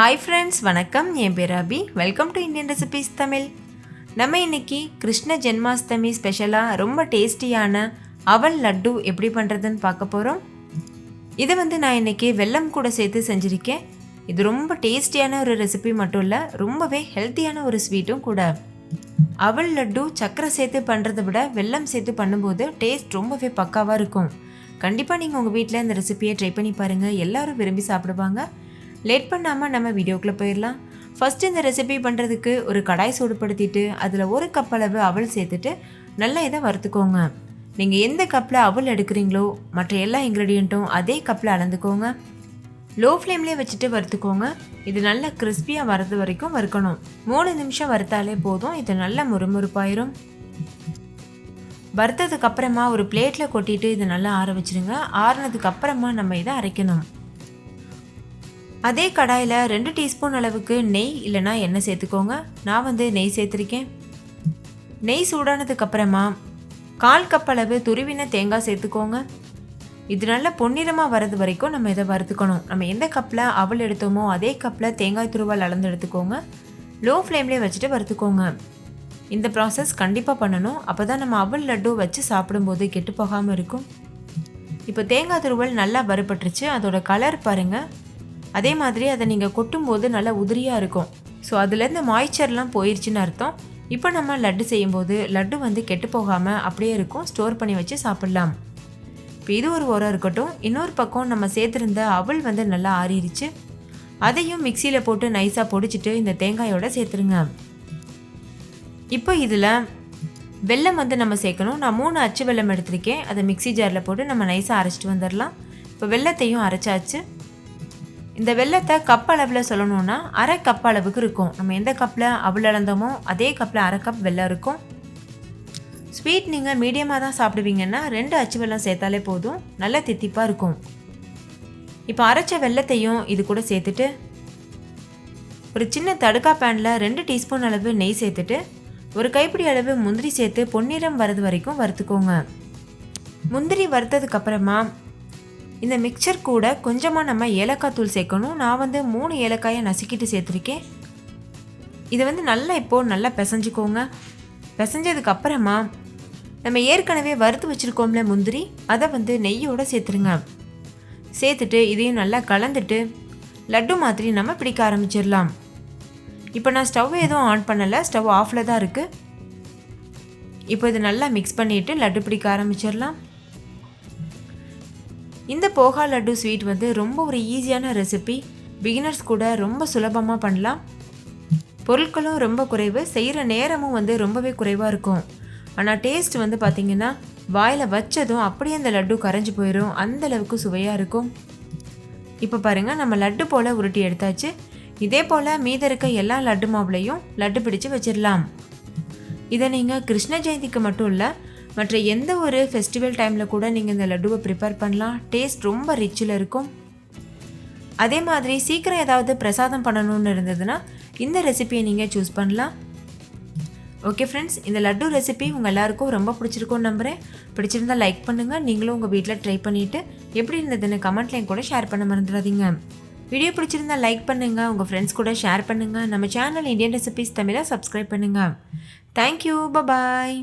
Hi friends, வணக்கம். என் பேர் Abhi. Welcome to Indian recipes Tamil. நம்ம இன்னைக்கு கிருஷ்ண ஜென்மாஷ்டமி ஸ்பெஷலாக ரொம்ப டேஸ்டியான அவல் லட்டு எப்படி பண்ணுறதுன்னு பார்க்க போகிறோம். இதை நான் இன்னைக்கு வெல்லம் கூட சேர்த்து செஞ்சுருக்கேன். இது ரொம்ப டேஸ்டியான ஒரு ரெசிபி மட்டும் இல்லை, ரொம்பவே ஹெல்த்தியான ஒரு ஸ்வீட்டும் கூட. அவல் லட்டு சக்கரை சேர்த்து பண்ணுறதை விட வெல்லம் சேர்த்து பண்ணும்போது டேஸ்ட் ரொம்பவே பக்காவாக இருக்கும். கண்டிப்பாக நீங்கள் உங்கள் வீட்டில் இந்த ரெசிபியை ட்ரை பண்ணி பாருங்கள், எல்லோரும் விரும்பி சாப்பிடுவாங்க. லேட் பண்ணாமல் நம்ம வீடியோக்குள்ளே போயிடலாம். ஃபஸ்ட்டு இந்த ரெசிபி பண்ணுறதுக்கு ஒரு கடாய் சூடுபடுத்திட்டு அதில் 1 கப் அளவு அவல் சேர்த்துட்டு நல்லா இதை வறுத்துக்கோங்க. நீங்கள் எந்த கப்பில் அவல் எடுக்கிறீங்களோ மற்ற எல்லா இன்க்ரீடியண்ட்டும் அதே கப்பில் அளந்துக்கோங்க. லோ ஃப்ளேம்லேயே வச்சுட்டு வறுத்துக்கோங்க. இது நல்லா கிறிஸ்பியாக வரது வரைக்கும் வறுக்கணும். 3 நிமிஷம் வறுத்தாலே போதும், இது நல்லா முறுமுறுப்பாயிரும். வறுத்ததுக்கு அப்புறமா ஒரு பிளேட்டில் கொட்டிட்டு இதை நல்லா ஆற வச்சுருங்க. ஆறுனதுக்கு அப்புறமா நம்ம இதை அரைக்கணும். அதே கடாயில் 2 டீஸ்பூன் அளவுக்கு நெய் இல்லைனா எண்ணெய் சேர்த்துக்கோங்க. நான் நெய் சேர்த்துருக்கேன். நெய் சூடானதுக்கு அப்புறமா 1/4 கப் அளவு துருவின தேங்காய் சேர்த்துக்கோங்க. இது நல்லா பொன்னிறமாக வரது வரைக்கும் நம்ம இதை வறுத்துக்கணும். நம்ம எந்த கப்பில் அவல் எடுத்தோமோ அதே கப்பில் தேங்காய் துருவல் அளந்து எடுத்துக்கோங்க. லோ ஃப்ளேம்லேயே வச்சுட்டு வறுத்துக்கோங்க. இந்த ப்ராசஸ் கண்டிப்பாக பண்ணணும், அப்போ தான் நம்ம அவல் லட்டு வச்சு சாப்பிடும்போது கெட்டு போகாமல் இருக்கும். இப்போ தேங்காய் துருவல் நல்லா வறுபட்டுருச்சு. அதோட கலர் பாருங்கள். அதே மாதிரி அதை நீங்கள் கொட்டும்போது நல்லா உதிரியாக இருக்கும். ஸோ அதுலேருந்து மாய்ச்சர்லாம் போயிடுச்சுன்னு அர்த்தம். இப்போ நம்ம லட்டு செய்யும்போது லட்டு கெட்டு போகாமல் அப்படியே இருக்கும், ஸ்டோர் பண்ணி வச்சு சாப்பிட்லாம். இப்போ இது ஒரு உரம் இருக்கட்டும். இன்னொரு பக்கம் நம்ம சேர்த்துருந்த அவல் நல்லா ஆறிடுச்சு. அதையும் மிக்சியில் போட்டு நைஸாக பொடிச்சிட்டு இந்த தேங்காயோட சேர்த்துருங்க. இப்போ இதில் வெல்லம் நம்ம சேர்க்கணும். நான் 3 அச்சு வெல்லம் எடுத்திருக்கேன். அதை மிக்சி ஜாரில் போட்டு நம்ம நைஸாக அரைச்சிட்டு வந்துடலாம். இப்போ வெல்லத்தையும் அரைச்சாச்சு. இந்த வெல்லத்தை கப் அளவில் சொல்லணுன்னா 1/2 கப் அளவுக்கு இருக்கும். நம்ம எந்த கப்பில் அவல் அளந்தோமோ அதே கப்பில் 1/2 கப் வெல்லம் இருக்கும். ஸ்வீட் நீங்கள் மீடியமாக தான் சாப்பிடுவீங்கன்னா 2 அச்சு வெல்லம் சேர்த்தாலே போதும், நல்லா தித்திப்பாக இருக்கும். இப்போ அரைச்ச வெல்லத்தையும் இது கூட சேர்த்துட்டு ஒரு சின்ன தடுக்கா பேனில் 2 டீஸ்பூன் அளவு நெய் சேர்த்துட்டு ஒரு கைப்பிடி அளவு முந்திரி சேர்த்து பொன்னிறம் வரது வரைக்கும் வறுத்துக்கோங்க. முந்திரி வறுத்ததுக்கப்புறமா இந்த மிக்சர் கூட கொஞ்சமாக நம்ம ஏலக்காய் தூள் சேர்க்கணும். நான் 3 ஏலக்காயை நசுக்கிட்டு சேர்த்துருக்கேன். இதை நல்லா இப்போது நல்லா பிசைஞ்சுக்கோங்க. பிசைஞ்சதுக்கப்புறமா நம்ம ஏற்கனவே வறுத்து வச்சுருக்கோம்ல முந்திரி, அதை நெய்யோடு சேர்த்துருங்க. சேர்த்துட்டு இதையும் நல்லா கலந்துட்டு லட்டு மாதிரி நம்ம பிடிக்க ஆரம்பிச்சிடலாம். இப்போ நான் ஸ்டவ் எதுவும் ஆன் பண்ணலை, ஸ்டவ் ஆஃபில் தான் இருக்குது. இப்போ இது நல்லா மிக்ஸ் பண்ணிவிட்டு லட்டு பிடிக்க ஆரம்பிச்சிடலாம். இந்த போஹா லட்டு ஸ்வீட் ரொம்ப ஒரு ஈஸியான ரெசிபி. பிகினர்ஸ் கூட ரொம்ப சுலபமாக பண்ணலாம். பொருட்களும் ரொம்ப குறைவு, செய்கிற நேரமும் ரொம்பவே குறைவாக இருக்கும். ஆனால் டேஸ்ட் பார்த்திங்கன்னா வாயில் வச்சதும் அப்படியே அந்த லட்டு கரைஞ்சி போயிடும், அந்தளவுக்கு சுவையாக இருக்கும். இப்போ பாருங்கள், நம்ம லட்டு போல் உருட்டி எடுத்தாச்சு. இதே போல் மீத இருக்க எல்லா லட்டு மாவுலையும் லட்டு பிடிச்சு வச்சிடலாம். இதை நீங்கள் கிருஷ்ண ஜெயந்திக்கு மட்டும் இல்லை, மற்ற எந்த ஒரு ஃபெஸ்டிவல் டைமில் கூட நீங்கள் இந்த லட்டுவை ப்ரிப்பேர் பண்ணலாம். டேஸ்ட் ரொம்ப ரிச்சில் இருக்கும். அதே மாதிரி சீக்கிரம் ஏதாவது பிரசாதம் பண்ணணும்னு இருந்ததுன்னா இந்த ரெசிபியை நீங்கள் சூஸ் பண்ணலாம். ஓகே ஃப்ரெண்ட்ஸ், இந்த லட்டு ரெசிபி உங்கள் எல்லாருக்கும் ரொம்ப பிடிச்சிருக்கும்னு நம்புகிறேன். பிடிச்சிருந்தால் லைக் பண்ணுங்கள். நீங்களும் உங்கள் வீட்டில் ட்ரை பண்ணிவிட்டு எப்படி இருந்ததுன்னு கமெண்ட்லையும் கூட ஷேர் பண்ண மறந்துடாதீங்க. வீடியோ பிடிச்சிருந்தால் லைக் பண்ணுங்கள், உங்கள் ஃப்ரெண்ட்ஸ் கூட ஷேர் பண்ணுங்கள். நம்ம சேனல் இந்தியன் ரெசிபீஸ் தமிழை சப்ஸ்கிரைப் பண்ணுங்கள். தேங்க்யூ, பாய்.